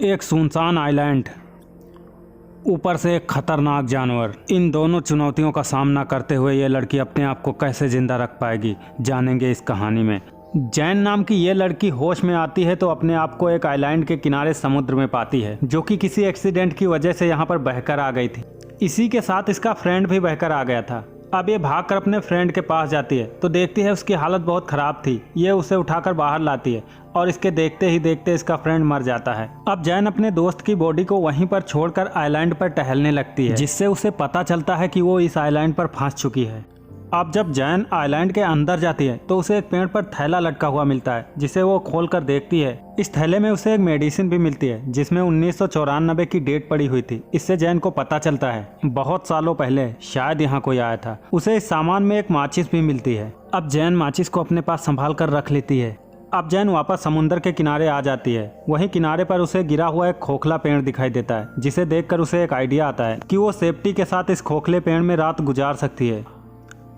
एक सुनसान आइलैंड, ऊपर से एक खतरनाक जानवर। इन दोनों चुनौतियों का सामना करते हुए ये लड़की अपने आप को कैसे जिंदा रख पाएगी, जानेंगे इस कहानी में। जैन नाम की ये लड़की होश में आती है तो अपने आप को एक आइलैंड के किनारे समुद्र में पाती है, जो कि किसी एक्सीडेंट की वजह से यहाँ पर बहकर आ गई थी। इसी के साथ इसका फ्रेंड भी बहकर आ गया था। अब ये भागकर अपने फ्रेंड के पास जाती है तो देखती है उसकी हालत बहुत ख़राब थी। ये उसे उठाकर बाहर लाती है और इसके देखते ही देखते इसका फ्रेंड मर जाता है। अब जैन अपने दोस्त की बॉडी को वहीं पर छोड़कर आइलैंड पर टहलने लगती है, जिससे उसे पता चलता है कि वो इस आइलैंड पर फंस चुकी है। अब जब जैन आइलैंड के अंदर जाती है तो उसे एक पेड़ पर थैला लटका हुआ मिलता है, जिसे वो खोलकर देखती है। इस थैले में उसे एक मेडिसिन भी मिलती है, जिसमें 1994 की डेट पड़ी हुई थी। इससे जैन को पता चलता है बहुत सालों पहले शायद यहाँ कोई आया था। उसे इस सामान में एक माचिस भी मिलती है। अब जैन माचिस को अपने पास संभाल कर रख लेती है। अब जैन वापस समुद्र के किनारे आ जाती है। वहीं किनारे पर उसे गिरा हुआ एक खोखला पेड़ दिखाई देता है, जिसे देखकर उसे एक आइडिया आता है कि वो सेफ्टी के साथ इस खोखले पेड़ में रात गुजार सकती है।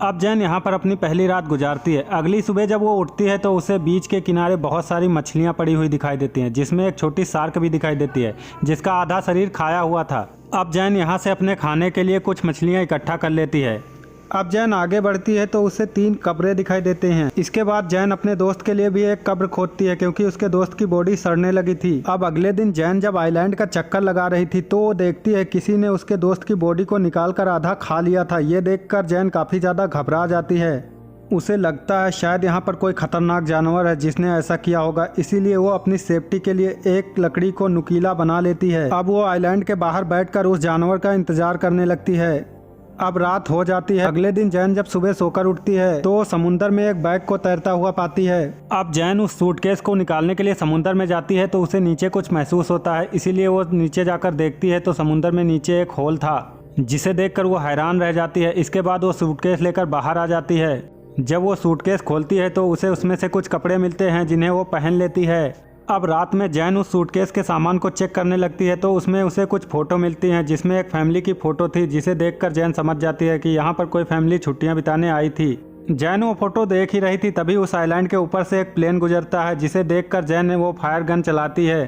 अब जैन यहाँ पर अपनी पहली रात गुजारती है। अगली सुबह जब वो उठती है तो उसे बीच के किनारे बहुत सारी मछलियाँ पड़ी हुई दिखाई देती हैं, जिसमें एक छोटी शार्क भी दिखाई देती है, जिसका आधा शरीर खाया हुआ था। अब जैन यहाँ से अपने खाने के लिए कुछ मछलियाँ इकट्ठा कर लेती है। अब जैन आगे बढ़ती है तो उसे 3 कब्रें दिखाई देते हैं। इसके बाद जैन अपने दोस्त के लिए भी एक कब्र खोदती है, क्योंकि उसके दोस्त की बॉडी सड़ने लगी थी। अब अगले दिन जैन जब आइलैंड का चक्कर लगा रही थी तो वो देखती है किसी ने उसके दोस्त की बॉडी को निकालकर आधा खा लिया था। ये देखकर जैन काफी ज्यादा घबरा जाती है। उसे लगता है शायद यहाँ पर कोई खतरनाक जानवर है जिसने ऐसा किया होगा, इसीलिए वो अपनी सेफ्टी के लिए एक लकड़ी को नुकीला बना लेती है। अब वो आइलैंड के बाहर बैठकर उस जानवर का इंतजार करने लगती है। अब रात हो जाती है। अगले दिन जैन जब सुबह सोकर उठती है तो समुद्र में एक बैग को तैरता हुआ पाती है। अब जैन उस सूटकेस को निकालने के लिए समुद्र में जाती है तो उसे नीचे कुछ महसूस होता है, इसीलिए वो नीचे जाकर देखती है तो समुद्र में नीचे एक होल था, जिसे देखकर वो हैरान रह जाती है। इसके बाद वो सूटकेस लेकर बाहर आ जाती है। जब वो सूटकेस खोलती है तो उसे उसमें से कुछ कपड़े मिलते हैं, जिन्हें वो पहन लेती है। अब रात में जैन उस सूटकेस के सामान को चेक करने लगती है तो उसमें उसे कुछ फ़ोटो मिलती हैं, जिसमें एक फैमिली की फ़ोटो थी, जिसे देखकर जैन समझ जाती है कि यहाँ पर कोई फैमिली छुट्टियाँ बिताने आई थी। जैन वो फ़ोटो देख ही रही थी, तभी उस आइलैंड के ऊपर से एक प्लेन गुजरता है, जिसे देखकर जैन वो फायर गन चलाती है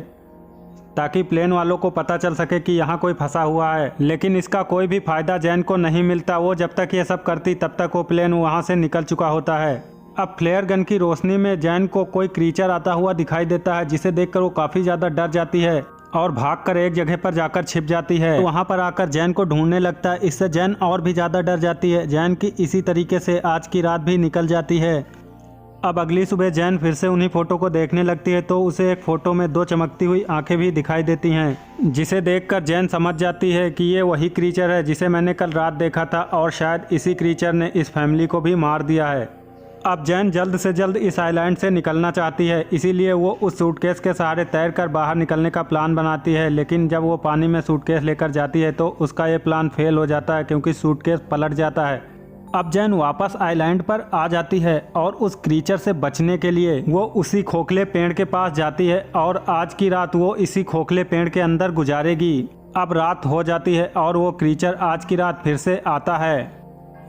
ताकि प्लेन वालों को पता चल सके कि यहाँ कोई फंसा हुआ है। लेकिन इसका कोई भी फ़ायदा जैन को नहीं मिलता। वो जब तक ये सब करती तब तक वो प्लेन वहाँ से निकल चुका होता है। अब फ्लेयर गन की रोशनी में जैन को कोई क्रीचर आता हुआ दिखाई देता है, जिसे देखकर वो काफ़ी ज़्यादा डर जाती है और भागकर एक जगह पर जाकर छिप जाती है। तो वहाँ पर आकर जैन को ढूंढने लगता है। इससे जैन और भी ज़्यादा डर जाती है। जैन की इसी तरीके से आज की रात भी निकल जाती है। अब अगली सुबह जैन फिर से उन्हीं फ़ोटो को देखने लगती है तो उसे एक फ़ोटो में 2 चमकती हुई आंखें भी दिखाई देती हैं, जिसे देखकर जैन समझ जाती है कि ये वही क्रीचर है जिसे मैंने कल रात देखा था, और शायद इसी क्रीचर ने इस फैमिली को भी मार दिया है। अब जैन जल्द से जल्द इस आइलैंड से निकलना चाहती है, इसीलिए वो उस सूटकेस के सहारे तैरकर बाहर निकलने का प्लान बनाती है। लेकिन जब वो पानी में सूटकेस लेकर जाती है तो उसका ये प्लान फेल हो जाता है, क्योंकि सूटकेस पलट जाता है। अब जैन वापस आइलैंड पर आ जाती है और उस क्रीचर से बचने के लिए वो उसी खोखले पेड़ के पास जाती है और आज की रात वो इसी खोखले पेड़ के अंदर गुजारेगी। अब रात हो जाती है और वो क्रीचर आज की रात फिर से आता है।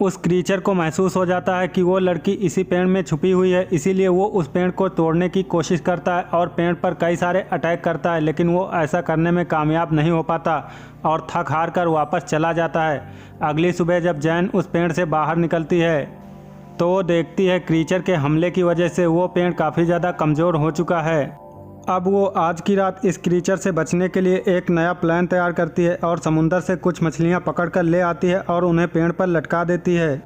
उस क्रीचर को महसूस हो जाता है कि वो लड़की इसी पेड़ में छुपी हुई है, इसीलिए वो उस पेड़ को तोड़ने की कोशिश करता है और पेड़ पर कई सारे अटैक करता है। लेकिन वो ऐसा करने में कामयाब नहीं हो पाता और थक हार कर वापस चला जाता है। अगली सुबह जब जैन उस पेड़ से बाहर निकलती है तो वो देखती है क्रीचर के हमले की वजह से वो पेड़ काफ़ी ज़्यादा कमज़ोर हो चुका है। अब वो आज की रात इस क्रीचर से बचने के लिए एक नया प्लान तैयार करती है और समुंदर से कुछ मछलियाँ पकड़कर ले आती है और उन्हें पेड़ पर लटका देती है।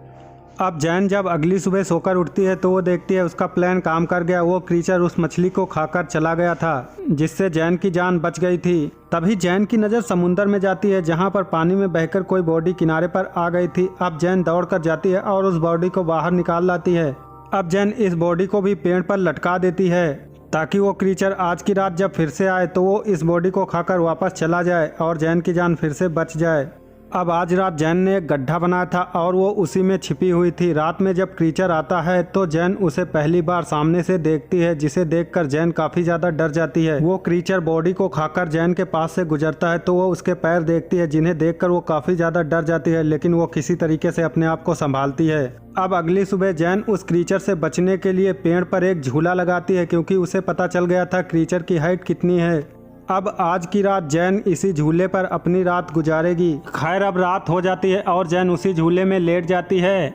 अब जैन जब अगली सुबह सोकर उठती है तो वो देखती है उसका प्लान काम कर गया। वो क्रीचर उस मछली को खाकर चला गया था, जिससे जैन की जान बच गई थी। तभी जैन की नज़र समुंदर में जाती है, जहाँ पर पानी में बहकर कोई बॉडी किनारे पर आ गई थी। अब जैन दौड़कर जाती है और उस बॉडी को बाहर निकाल लाती है। अब जैन इस बॉडी को भी पेड़ पर लटका देती है ताकि वो क्रीचर आज की रात जब फिर से आए तो वो इस बॉडी को खाकर वापस चला जाए और जैन की जान फिर से बच जाए। अब आज रात जैन ने एक गड्ढा बनाया था और वो उसी में छिपी हुई थी। रात में जब क्रीचर आता है तो जैन उसे पहली बार सामने से देखती है, जिसे देखकर जैन काफ़ी ज़्यादा डर जाती है। वो क्रीचर बॉडी को खाकर जैन के पास से गुजरता है तो वो उसके पैर देखती है, जिन्हें देखकर वो काफ़ी ज़्यादा डर जाती है, लेकिन वो किसी तरीके से अपने आप को संभालती है। अब अगली सुबह जैन उस क्रीचर से बचने के लिए पेड़ पर एक झूला लगाती है, क्योंकि उसे पता चल गया था क्रीचर की हाइट कितनी है। अब आज की रात जैन इसी झूले पर अपनी रात गुजारेगी। खैर अब रात हो जाती है और जैन उसी झूले में लेट जाती है।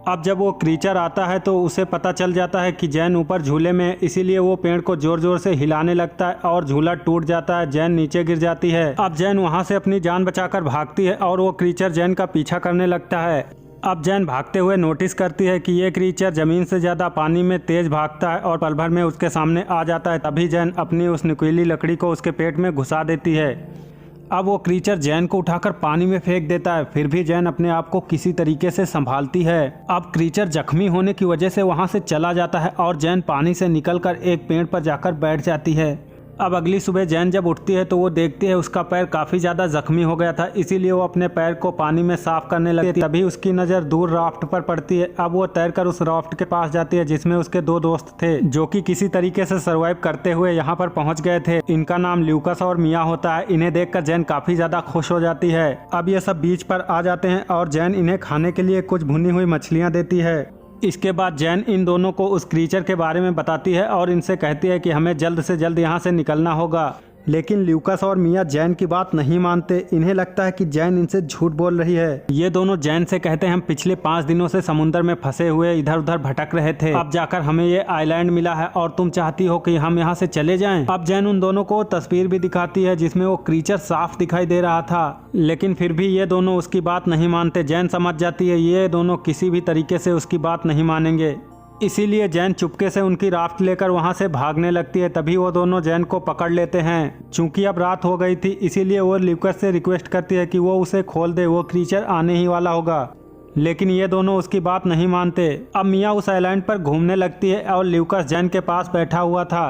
अब जब वो क्रीचर आता है तो उसे पता चल जाता है कि जैन ऊपर झूले में है, इसीलिए वो पेड़ को जोर जोर से हिलाने लगता है और झूला टूट जाता है। जैन नीचे गिर जाती है। अब जैन वहाँ से अपनी जान बचाकर भागती है और वो क्रीचर जैन का पीछा करने लगता है। अब जैन भागते हुए नोटिस करती है कि ये क्रीचर जमीन से ज़्यादा पानी में तेज भागता है और पल भर में उसके सामने आ जाता है। तभी जैन अपनी उस नुकीली लकड़ी को उसके पेट में घुसा देती है। अब वो क्रीचर जैन को उठाकर पानी में फेंक देता है, फिर भी जैन अपने आप को किसी तरीके से संभालती है। अब क्रीचर जख्मी होने की वजह से वहाँ से चला जाता है और जैन पानी से निकलकर एक पेड़ पर जाकर बैठ जाती है। अब अगली सुबह जैन जब उठती है तो वो देखती है उसका पैर काफ़ी ज़्यादा जख्मी हो गया था, इसीलिए वो अपने पैर को पानी में साफ करने लगती है। तभी उसकी नज़र दूर राफ्ट पर पड़ती है। अब वो तैरकर उस राफ्ट के पास जाती है जिसमें उसके 2 दोस्त थे जो कि किसी तरीके से सर्वाइव करते हुए यहाँ पर पहुँच गए थे। इनका नाम ल्यूकस और मिया होता है। इन्हें देखकर जैन काफ़ी ज़्यादा खुश हो जाती है। अब ये सब बीच पर आ जाते हैं और जैन इन्हें खाने के लिए कुछ भुनी हुई मछलियाँ देती है। इसके बाद जैन इन दोनों को उस क्रीचर के बारे में बताती है और इनसे कहती है कि हमें जल्द से जल्द यहाँ से निकलना होगा। लेकिन ल्यूकस और मिया जैन की बात नहीं मानते। इन्हें लगता है कि जैन इनसे झूठ बोल रही है। ये दोनों जैन से कहते हैं हम पिछले 5 दिनों से समुद्र में फंसे हुए इधर उधर भटक रहे थे, अब जाकर हमें ये आइलैंड मिला है और तुम चाहती हो कि हम यहाँ से चले जाएं। अब जैन उन दोनों को तस्वीर भी दिखाती है जिसमें वो क्रीचर साफ दिखाई दे रहा था, लेकिन फिर भी ये दोनों उसकी बात नहीं मानते। जैन समझ जाती है ये दोनों किसी भी तरीके से उसकी बात नहीं मानेंगे, इसीलिए जैन चुपके से उनकी राफ्ट लेकर वहां से भागने लगती है। तभी वो दोनों जैन को पकड़ लेते हैं। चूंकि अब रात हो गई थी इसीलिए वो ल्यूकस से रिक्वेस्ट करती है कि वो उसे खोल दे, वो क्रीचर आने ही वाला होगा, लेकिन ये दोनों उसकी बात नहीं मानते। अब मिया उस आइलैंड पर घूमने लगती है और ल्यूकस जैन के पास बैठा हुआ था।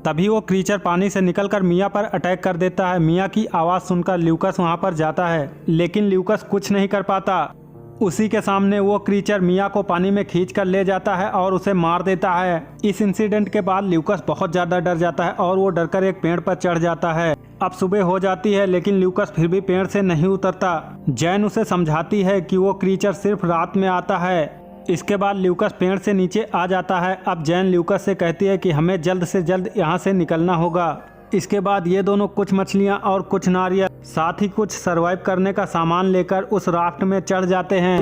तभी वो क्रीचर पानी से निकलकर मिया पर अटैक कर देता है। मिया की आवाज़ सुनकर ल्यूकस वहाँ पर जाता है, लेकिन ल्यूकस कुछ नहीं कर पाता। उसी के सामने वो क्रीचर मिया को पानी में खींच कर ले जाता है और उसे मार देता है। इस इंसिडेंट के बाद ल्यूकस बहुत ज़्यादा डर जाता है और वो डरकर एक पेड़ पर चढ़ जाता है। अब सुबह हो जाती है लेकिन ल्यूकस फिर भी पेड़ से नहीं उतरता। जैन उसे समझाती है कि वो क्रीचर सिर्फ रात में आता है। इसके बाद ल्यूकस पेड़ से नीचे आ जाता है। अब जैन ल्यूकस से कहती है कि हमें जल्द से जल्द यहाँ से निकलना होगा। इसके बाद ये दोनों कुछ मछलियाँ और कुछ नारियल साथ ही कुछ सरवाइव करने का सामान लेकर उस राफ्ट में चढ़ जाते हैं।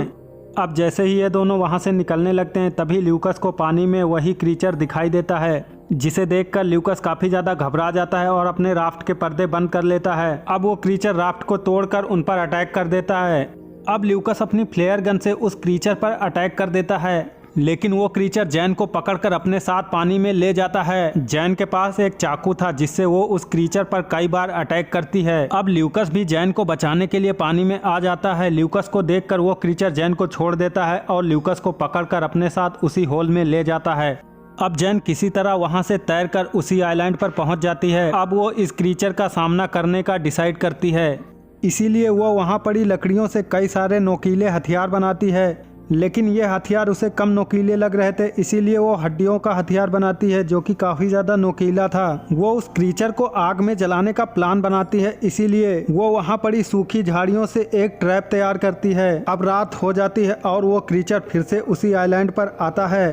अब जैसे ही ये दोनों वहाँ से निकलने लगते हैं तभी ल्यूकस को पानी में वही क्रीचर दिखाई देता है, जिसे देखकर ल्यूकस काफ़ी ज़्यादा घबरा जाता है और अपने राफ्ट के पर्दे बंद कर लेता है। अब वो क्रीचर राफ्ट को तोड़कर उन पर अटैक कर देता है। अब ल्यूकस अपनी फ्लेयर गन से उस क्रीचर पर अटैक कर देता है, लेकिन वो क्रीचर जैन को पकड़कर अपने साथ पानी में ले जाता है। जैन के पास एक चाकू था जिससे वो उस क्रीचर पर कई बार अटैक करती है। अब ल्यूकस भी जैन को बचाने के लिए पानी में आ जाता है। ल्यूकस को देखकर वो क्रीचर जैन को छोड़ देता है और ल्यूकस को पकड़कर अपने साथ उसी होल में ले जाता है। अब जैन किसी तरह वहां से तैरकर उसी आइलैंड पर पहुंच जाती है। अब वो इस क्रीचर का सामना करने का डिसाइड करती है, इसीलिए वो वहां पड़ी लकड़ियों से कई सारे नोकीले हथियार बनाती है। लेकिन ये हथियार उसे कम नोकीले लग रहे थे, इसीलिए वो हड्डियों का हथियार बनाती है जो कि काफ़ी ज़्यादा नोकीला था। वो उस क्रीचर को आग में जलाने का प्लान बनाती है, इसीलिए वो वहाँ पड़ी सूखी झाड़ियों से एक ट्रैप तैयार करती है। अब रात हो जाती है और वो क्रीचर फिर से उसी आइलैंड पर आता है।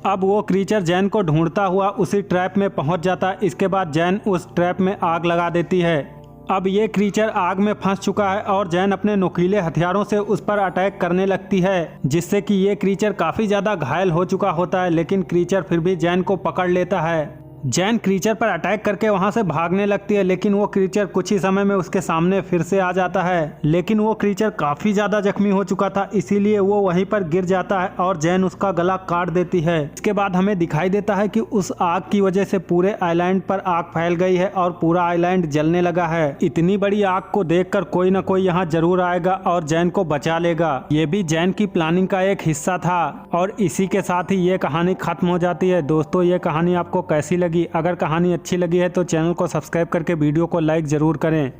अब वो क्रीचर जैन को ढूंढता हुआ उसी ट्रैप में पहुँच जाता है। इसके बाद जैन उस ट्रैप में आग लगा देती है। अब ये क्रीचर आग में फंस चुका है और जैन अपने नुकीले हथियारों से उस पर अटैक करने लगती है, जिससे कि ये क्रीचर काफ़ी ज़्यादा घायल हो चुका होता है। लेकिन क्रीचर फिर भी जैन को पकड़ लेता है। जैन क्रीचर पर अटैक करके वहां से भागने लगती है, लेकिन वो क्रीचर कुछ ही समय में उसके सामने फिर से आ जाता है। लेकिन वो क्रीचर काफ़ी ज़्यादा जख्मी हो चुका था, इसीलिए वो वहीं पर गिर जाता है और जैन उसका गला काट देती है। इसके बाद हमें दिखाई देता है कि उस आग की वजह से पूरे आइलैंड पर आग फैल गई है और पूरा आइलैंड जलने लगा है। इतनी बड़ी आग को देखकर कोई ना कोई यहाँ जरूर आएगा और जैन को बचा लेगा। ये भी जैन की प्लानिंग का एक हिस्सा था। और इसी के साथ ही ये कहानी खत्म हो जाती है। दोस्तों, ये कहानी आपको कैसी लगी? अगर कहानी अच्छी लगी है तो चैनल को सब्सक्राइब करके वीडियो को लाइक ज़रूर करें।